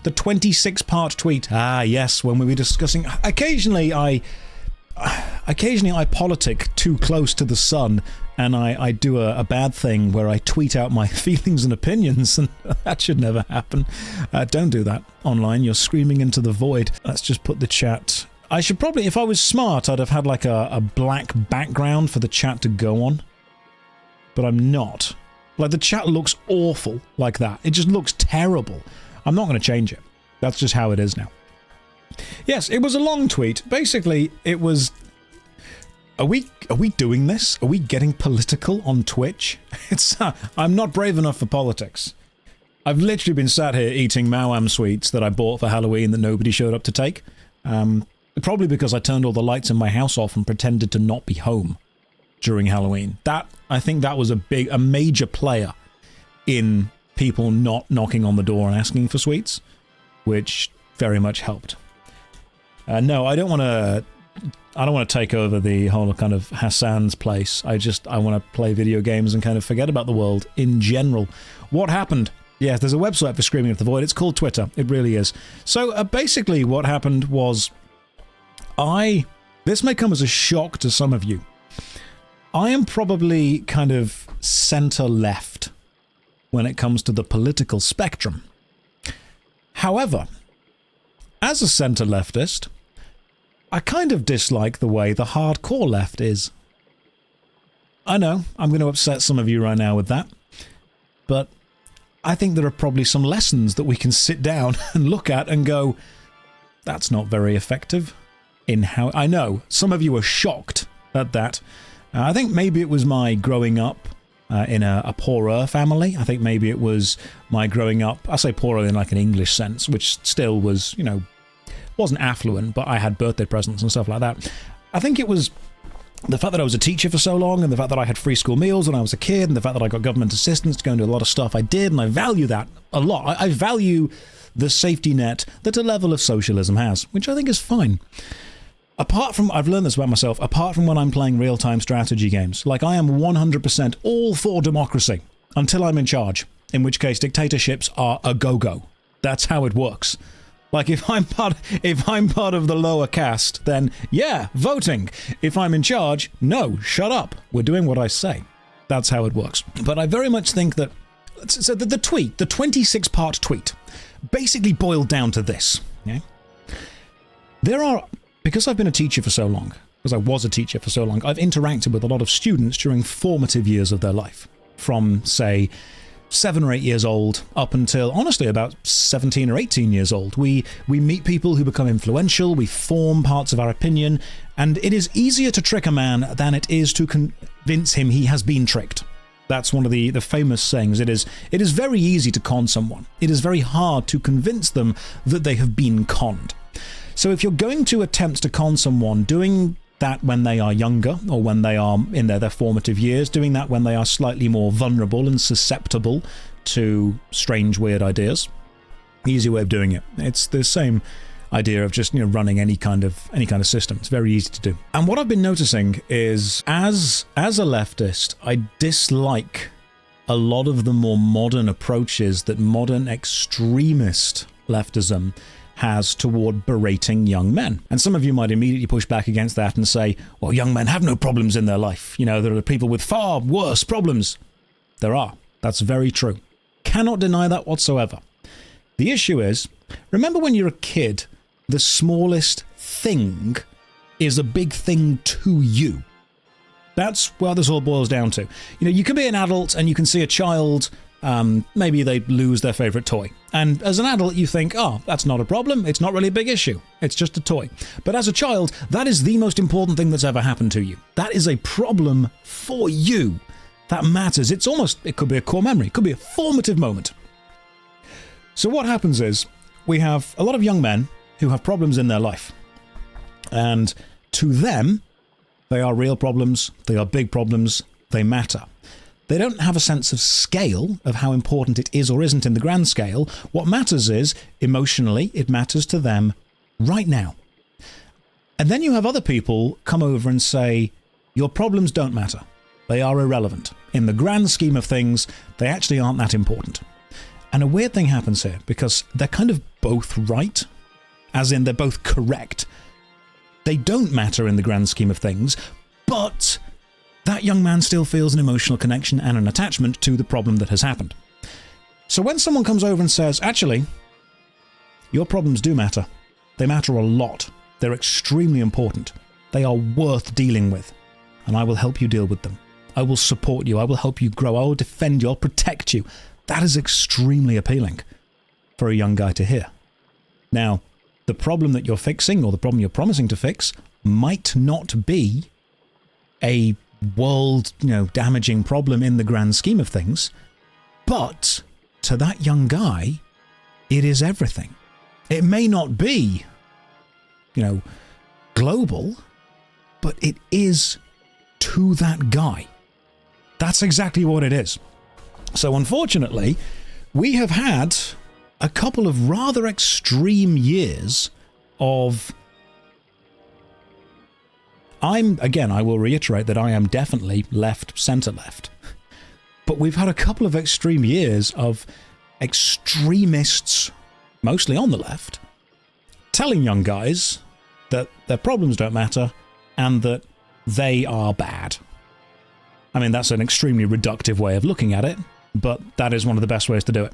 The 26-part tweet. Ah, yes, when we were discussing... Occasionally I politic too close to the sun, and I do a bad thing where I tweet out my feelings and opinions, and that should never happen. Don't do that online. You're screaming into the void. Let's just put the chat... I should probably, if I was smart, I'd have had like a black background for the chat to go on. But I'm not. Like, the chat looks awful like that. It just looks terrible. I'm not going to change it. That's just how it is now. Yes, it was a long tweet. Basically, it was... Are we doing this? Are we getting political on Twitch? I'm not brave enough for politics. I've literally been sat here eating Mawam sweets that I bought for Halloween that nobody showed up to take. Probably because I turned all the lights in my house off and pretended to not be home during Halloween. I think that was a major player in people not knocking on the door and asking for sweets, which very much helped. No, I don't want to take over the whole kind of Hassan's place. I want to play video games and kind of forget about the world in general. What happened? Yes, there's a website for Screaming at the Void. It's called Twitter. It really is. So basically what happened was this may come as a shock to some of you. I am probably kind of center-left when it comes to the political spectrum. However, as a center-leftist, I kind of dislike the way the hardcore left is. I know, I'm going to upset some of you right now with that, but I think there are probably some lessons that we can sit down and look at and go, that's not very effective in how... I know, some of you are shocked at that. I think maybe it was my growing up in a poorer family. I think maybe it was my growing up... I say poorer in like an English sense, which still was, you know, wasn't affluent, but I had birthday presents and stuff like that. I think it was the fact that I was a teacher for so long, and the fact that I had free school meals when I was a kid, and the fact that I got government assistance to go and do a lot of stuff I did, and I value that a lot. I value the safety net that a level of socialism has, which I think is fine. Apart from, I've learned this about myself, apart from when I'm playing real-time strategy games, like I am 100% all for democracy until I'm in charge, in which case dictatorships are a go-go. That's how it works. Like, if I'm part of the lower caste, then yeah, voting. If I'm in charge, no, shut up. We're doing what I say. That's how it works. But I very much think that... So the tweet, the 26-part tweet, basically boiled down to this. Okay? There are... Because I've been a teacher for so long, because I was a teacher for so long, I've interacted with a lot of students during formative years of their life. From, say, 7 or 8 years old up until, honestly, about 17 or 18 years old. We meet people who become influential, we form parts of our opinion, and it is easier to trick a man than it is to convince him he has been tricked. That's one of the famous sayings. It is very easy to con someone. It is very hard to convince them that they have been conned. So if you're going to attempt to con someone, doing that when they are younger, or when they are in their formative years, doing that when they are slightly more vulnerable and susceptible to strange, weird ideas, easy way of doing it. It's the same idea of just, you know, running any kind of system. It's very easy to do. And what I've been noticing is, as a leftist, I dislike a lot of the more modern approaches that modern extremist leftism has toward berating young men. And some of you might immediately push back against that and say, well, young men have no problems in their life. You know, there are people with far worse problems. There are. That's very true. Cannot deny that whatsoever. The issue is, remember when you're a kid, the smallest thing is a big thing to you. That's what this all boils down to. You know, you can be an adult and you can see a child, maybe they lose their favorite toy. And as an adult, you think, oh, that's not a problem. It's not really a big issue. It's just a toy. But as a child, that is the most important thing that's ever happened to you. That is a problem for you. That matters. It could be a core memory. It could be a formative moment. So what happens is, we have a lot of young men who have problems in their life. And to them, they are real problems. They are big problems. They matter. They don't have a sense of scale, of how important it is or isn't in the grand scale. What matters is, emotionally, it matters to them right now. And then you have other people come over and say, your problems don't matter. They are irrelevant. In the grand scheme of things, they actually aren't that important. And a weird thing happens here, because they're kind of both right, as in they're both correct. They don't matter in the grand scheme of things, but that young man still feels an emotional connection and an attachment to the problem that has happened. So when someone comes over and says, actually, your problems do matter. They matter a lot. They're extremely important. They are worth dealing with. And I will help you deal with them. I will support you. I will help you grow. I will defend you. I'll protect you. That is extremely appealing for a young guy to hear. Now, the problem that you're fixing, or the problem you're promising to fix, might not be a world, damaging problem in the grand scheme of things, but to that young guy, it is everything. It may not be, global, but it is to that guy. That's exactly what it is. So unfortunately, we have had a couple of rather extreme years of... I will reiterate that I am definitely centre-left. But we've had a couple of extreme years of extremists, mostly on the left, telling young guys that their problems don't matter and that they are bad. I mean, that's an extremely reductive way of looking at it, but that is one of the best ways to do it.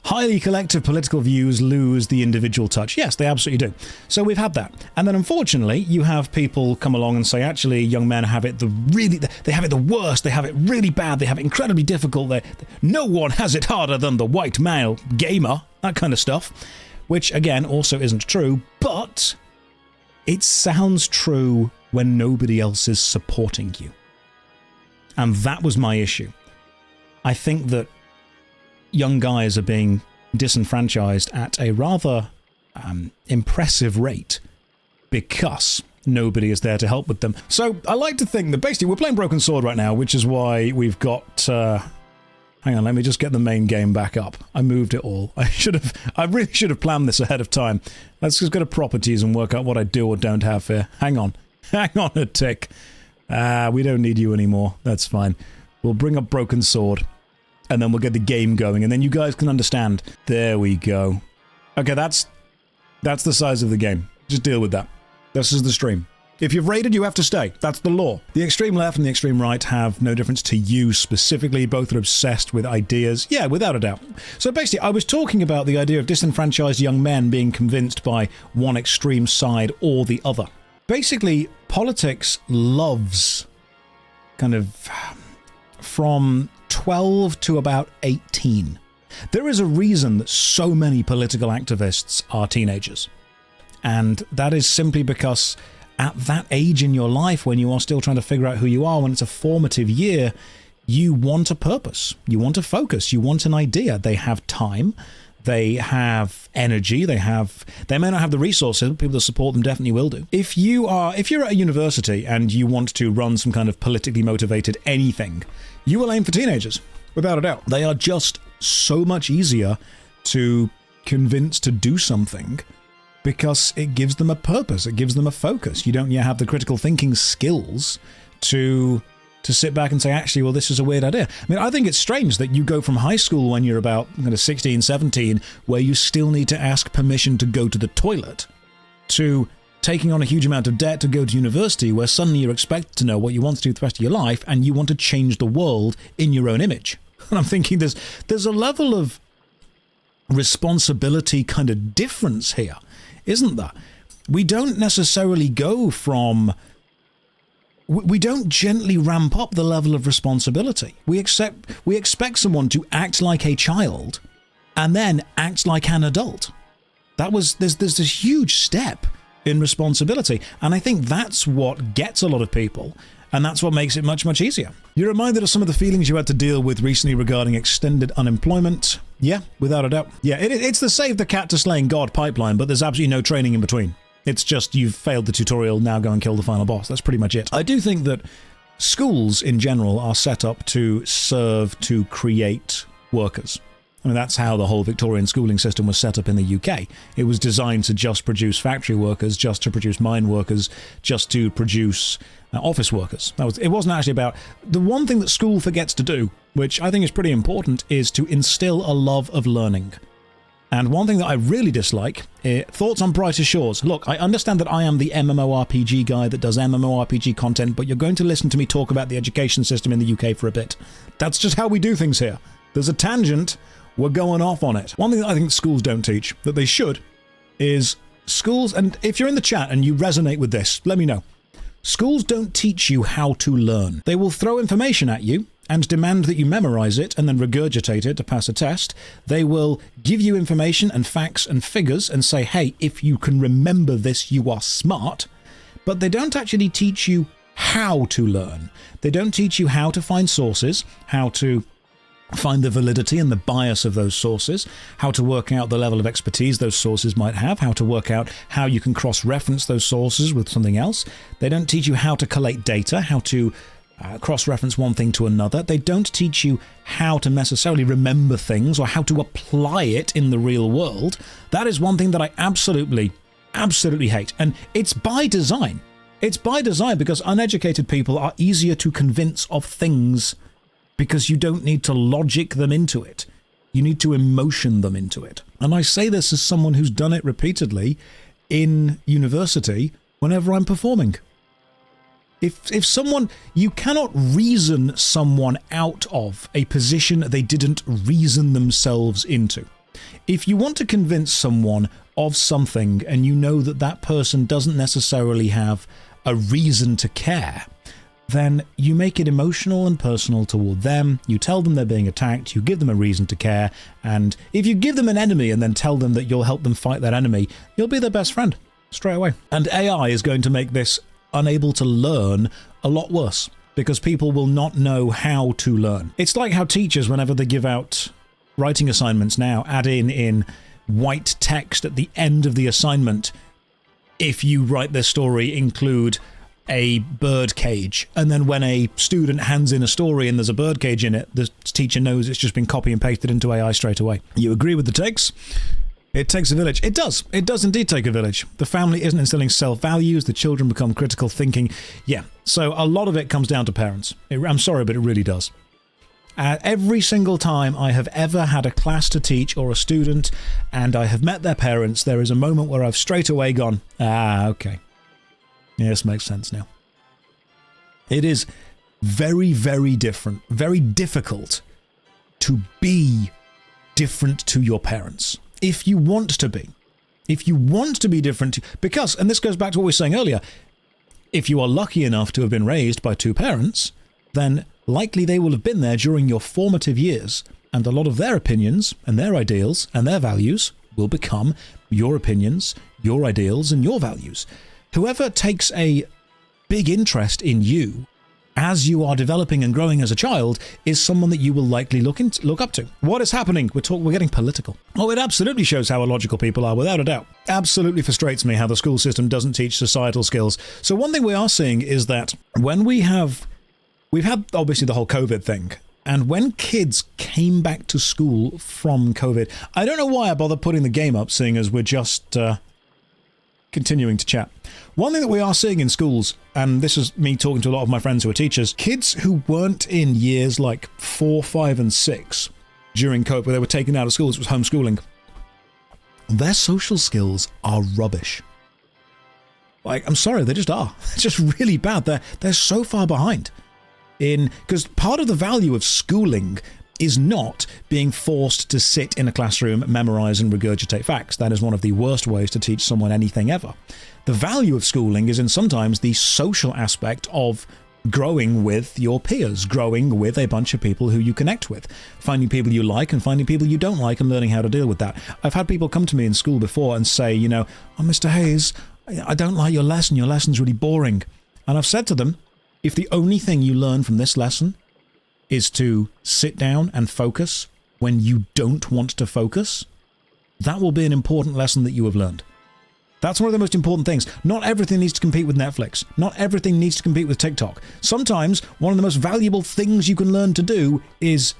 Highly collective political views lose the individual touch. Yes, they absolutely do. So we've had that. And then unfortunately, you have people come along and say, actually, young men have it they have it the worst. They have it really bad. They have it incredibly difficult. No one has it harder than the white male gamer, that kind of stuff, which again also isn't true, but it sounds true when nobody else is supporting you. And that was my issue. I think that young guys are being disenfranchised at a rather impressive rate because nobody is there to help with them. So I like to think that basically we're playing Broken Sword right now, which is why we've got... hang on, let me just get the main game back up. I moved it all. I really should have planned this ahead of time. Let's just go to properties and work out what I do or don't have here. Hang on a tick. We don't need you anymore. That's fine. We'll bring up Broken Sword. And then we'll get the game going, and then you guys can understand. There we go. Okay, that's the size of the game. Just deal with that. This is the stream. If you've raided, you have to stay. That's the law. The extreme left and the extreme right have no difference to you specifically. Both are obsessed with ideas. Yeah, without a doubt. So basically, I was talking about the idea of disenfranchised young men being convinced by one extreme side or the other. Basically, politics loves kind of from 12 to about 18. There is a reason that so many political activists are teenagers. And that is simply because at that age in your life, when you are still trying to figure out who you are, when it's a formative year, you want a purpose, you want a focus, you want an idea. They have time, they have energy, they may not have the resources, but people that support them definitely will do. If you're at a university and you want to run some kind of politically motivated anything, you will aim for teenagers, without a doubt. They are just so much easier to convince to do something because it gives them a purpose, it gives them a focus. You don't yet have the critical thinking skills to sit back and say, actually, well, this is a weird idea. I mean, I think it's strange that you go from high school when you're about 16, 17, where you still need to ask permission to go to the toilet, to taking on a huge amount of debt to go to university, where suddenly you're expected to know what you want to do the rest of your life and you want to change the world in your own image. And I'm thinking there's a level of responsibility kind of difference here, isn't there? We don't necessarily go from... We don't gently ramp up the level of responsibility. We expect someone to act like a child and then act like an adult. There's this huge step in responsibility, and I think that's what gets a lot of people, and that's what makes it much, much easier. You're reminded of some of the feelings you had to deal with recently regarding extended unemployment. Yeah, without a doubt. Yeah, it's the save the cat to slaying God pipeline, but there's absolutely no training in between. It's just you've failed the tutorial, now go and kill the final boss. That's pretty much it. I do think that schools in general are set up to serve to create workers. I mean, that's how the whole Victorian schooling system was set up in the UK. It was designed to just produce factory workers, just to produce mine workers, just to produce office workers. It wasn't actually about... The one thing that school forgets to do, which I think is pretty important, is to instill a love of learning. And one thing that I really dislike, thoughts on Brighter Shores. Look, I understand that I am the MMORPG guy that does MMORPG content, but you're going to listen to me talk about the education system in the UK for a bit. That's just how we do things here. There's a tangent, we're going off on it. One thing that I think schools don't teach, that they should, is schools, and if you're in the chat and you resonate with this, let me know. Schools don't teach you how to learn. They will throw information at you and demand that you memorize it and then regurgitate it to pass a test. They will give you information and facts and figures and say, hey, if you can remember this, you are smart. But they don't actually teach you how to learn. They don't teach you how to find sources, how to find the validity and the bias of those sources, how to work out the level of expertise those sources might have, how to work out how you can cross-reference those sources with something else. They don't teach you how to collate data, how to cross-reference one thing to another. They don't teach you how to necessarily remember things or how to apply it in the real world. That is one thing that I absolutely hate. And it's by design. It's by design because uneducated people are easier to convince of things because you don't need to logic them into it. You need to emotion them into it. And I say this as someone who's done it repeatedly in university whenever I'm performing. If someone, you cannot reason someone out of a position they didn't reason themselves into. If you want to convince someone of something and you know that that person doesn't necessarily have a reason to care, then you make it emotional and personal toward them. You tell them they're being attacked, you give them a reason to care, and if you give them an enemy and then tell them that you'll help them fight that enemy, you'll be their best friend straight away. And AI is going to make this unable to learn a lot worse because people will not know how to learn. It's like how teachers, whenever they give out writing assignments now, add in white text at the end of the assignment, if you write this story, include a bird cage, and then when a student hands in a story and there's a bird cage in it, the teacher knows it's just been copy and pasted into AI straight away. You agree with the takes? It takes a village. It does. It does indeed take a village. The family isn't instilling self-values. The children become critical thinking. Yeah, so a lot of it comes down to parents. I'm sorry, but it really does. Every single time I have ever had a class to teach or a student and I have met their parents, there is a moment where I've straight away gone, okay. Yeah, this makes sense now. It is very, very different, very difficult to be different to your parents. If you want to be. If you want to be different, because, and this goes back to what we were saying earlier, if you are lucky enough to have been raised by two parents, then likely they will have been there during your formative years, and a lot of their opinions and their ideals and their values will become your opinions, your ideals, and your values. Whoever takes a big interest in you as you are developing and growing as a child is someone that you will likely look up to. What is happening? We're getting political. Oh, it absolutely shows how illogical people are, without a doubt. Absolutely frustrates me how the school system doesn't teach societal skills. So one thing we are seeing is that when we've had obviously the whole COVID thing, and when kids came back to school from COVID, I don't know why I bother putting the game up, seeing as we're just continuing to chat. One thing that we are seeing in schools, and this is me talking to a lot of my friends who are teachers, kids who weren't in years like 4, 5, and 6 during COVID, where they were taken out of schools, it was homeschooling, their social skills are rubbish. Like, I'm sorry, they just are. It's just really bad. They're so far behind. Because part of the value of schooling is not being forced to sit in a classroom, memorize and regurgitate facts. That is one of the worst ways to teach someone anything ever. The value of schooling is in sometimes the social aspect of growing with your peers, growing with a bunch of people who you connect with, finding people you like and finding people you don't like and learning how to deal with that. I've had people come to me in school before and say, oh, Mr. Hayes, I don't like your lesson. Your lesson's really boring. And I've said to them, if the only thing you learn from this lesson is to sit down and focus when you don't want to focus, that will be an important lesson that you have learned. That's one of the most important things. Not everything needs to compete with Netflix. Not everything needs to compete with TikTok. Sometimes one of the most valuable things you can learn to do is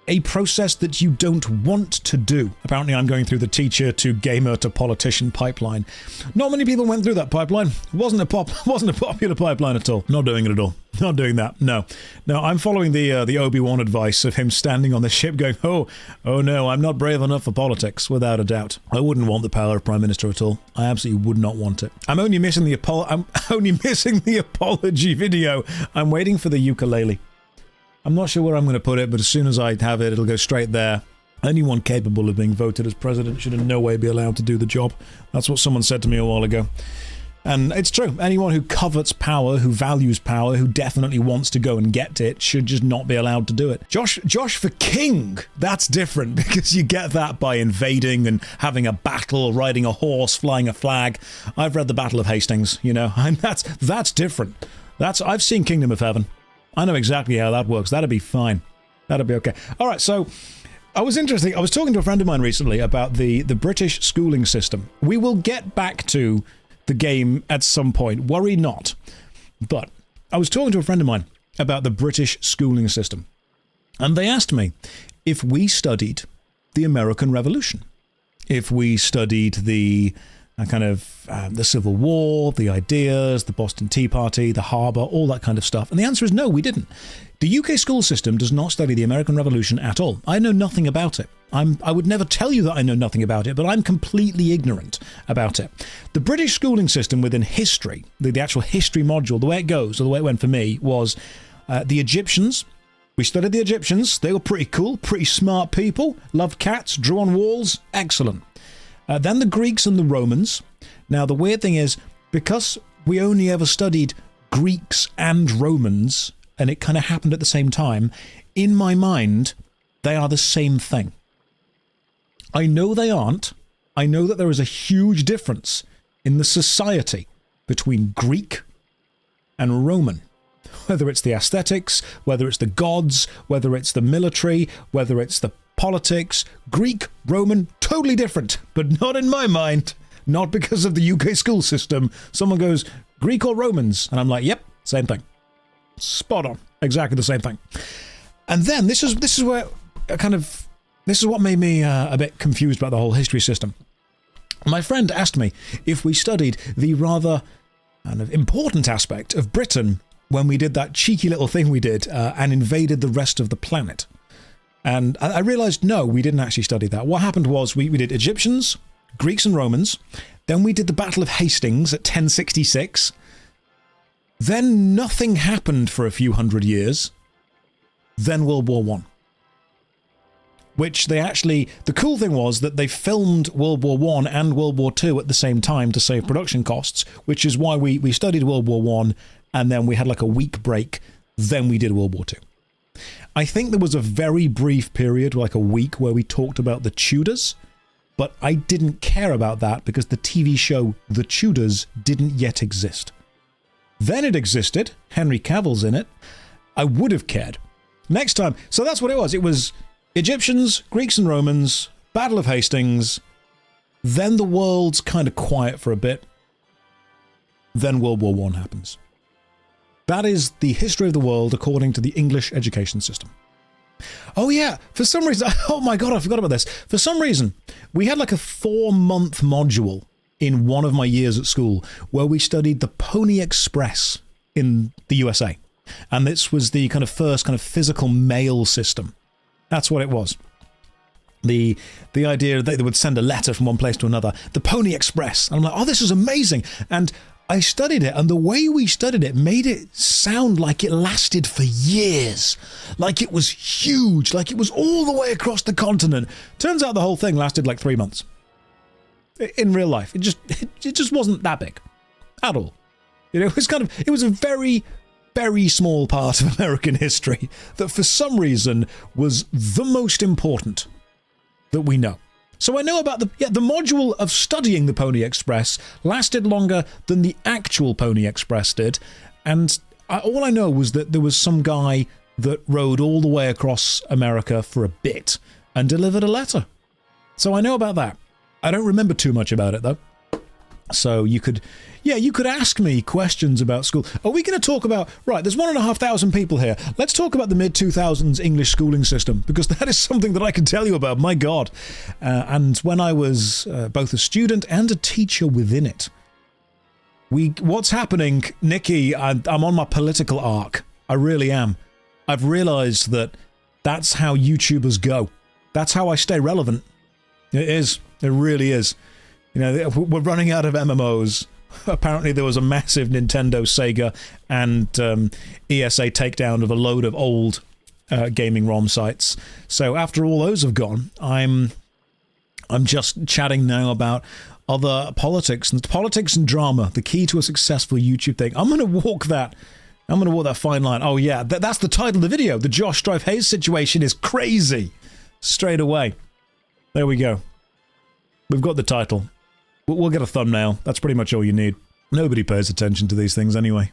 a process that you don't want to do. Apparently I'm going through the teacher to gamer to politician pipeline. Not many people went through that pipeline. It wasn't a popular pipeline at all. Not doing it at all. Not doing that. No, I'm following the Obi-Wan advice of him standing on the ship going, oh no, I'm not brave enough for politics, without a doubt. I wouldn't want the power of Prime Minister at all. I absolutely would not want it. I'm only missing the apology video. I'm waiting for the ukulele. I'm not sure where I'm going to put it, but as soon as I have it, it'll go straight there. Anyone capable of being voted as president should in no way be allowed to do the job. That's what someone said to me a while ago. And it's true. Anyone who covets power, who values power, who definitely wants to go and get it, should just not be allowed to do it. Josh for king, that's different, because you get that by invading and having a battle, riding a horse, flying a flag. I've read the Battle of Hastings, you know, and that's different. I've seen Kingdom of Heaven. I know exactly how that works. That'd be fine. That'd be okay. All right, so I was talking to a friend of mine recently about the British schooling system. We will get back to the game at some point. Worry not. But I was talking to a friend of mine about the British schooling system. And they asked me if we studied the American Revolution, if we studied the the Civil War, the ideas, the Boston Tea Party, the Harbour, all that kind of stuff. And the answer is no, we didn't. The UK school system does not study the American Revolution at all. I know nothing about it. I would never tell you that I know nothing about it, but I'm completely ignorant about it. The British schooling system within history, the actual history module, the way it goes, or the way it went for me, was the Egyptians. We studied the Egyptians. They were pretty cool, pretty smart people, loved cats, drew on walls, excellent. Then the Greeks and the Romans. Now, the weird thing is, because we only ever studied Greeks and Romans, and it kind of happened at the same time, in my mind, they are the same thing. I know they aren't. I know that there is a huge difference in the society between Greek and Roman. Whether it's the aesthetics, whether it's the gods, whether it's the military, whether it's the politics, Greek, Roman, totally different, but not in my mind, not because of the UK school system. Someone goes, Greek or Romans? And I'm like, yep, same thing. Spot on. Exactly the same thing. And then this is where this is what made me a bit confused about the whole history system. My friend asked me if we studied the rather kind of important aspect of Britain when we did that cheeky little thing we did and invaded the rest of the planet. And I realized, no, we didn't actually study that. What happened was we did Egyptians, Greeks and Romans. Then we did the Battle of Hastings at 1066. Then nothing happened for a few hundred years. Then World War I. Which the cool thing was that they filmed World War I and World War II at the same time to save production costs, which is why we studied World War I, and then we had like a week break. Then we did World War II. I think there was a very brief period, like a week, where we talked about the Tudors, but I didn't care about that because the TV show The Tudors didn't yet exist. Then it existed. Henry Cavill's in it. I would have cared. Next time. So that's what it was. It was Egyptians, Greeks and Romans, Battle of Hastings, then the world's kind of quiet for a bit, then World War I happens. That is the history of the world according to the English education system. Oh yeah, for some reason, oh my god, I forgot about this. For some reason, we had like a 4-month module in one of my years at school where we studied the Pony Express in the USA. And this was the kind of first kind of physical mail system. That's what it was. The idea that they would send a letter from one place to another. The Pony Express. And I'm like, oh, this is amazing. And I studied it, and the way we studied it made it sound like it lasted for years. Like it was huge. Like it was all the way across the continent. Turns out the whole thing lasted like 3 months. In real life. It just wasn't that big. At all. You know, it was a very, very small part of American history that for some reason was the most important that we know. So I know about the module of studying the Pony Express lasted longer than the actual Pony Express did, and all I know was that there was some guy that rode all the way across America for a bit and delivered a letter. So I know about that. I don't remember too much about it though. So you could ask me questions about school. Are we going to talk about, right, there's 1,500 people here. Let's talk about the mid-2000s English schooling system, because that is something that I can tell you about, my God. And when I was both a student and a teacher within it, what's happening, Nikki, I'm on my political arc. I really am. I've realized that that's how YouTubers go. That's how I stay relevant. It is. It really is. You know, we're running out of MMOs. Apparently there was a massive Nintendo, Sega, and ESA takedown of a load of old gaming ROM sites. So after all those have gone, I'm just chatting now about other politics and drama, the key to a successful YouTube thing. I'm going to walk that fine line. Oh yeah, that's the title of the video. The JoshStrifeHayes situation is crazy. Straight away. There we go. We've got the title. We'll get a thumbnail. That's pretty much all you need. Nobody pays attention to these things anyway.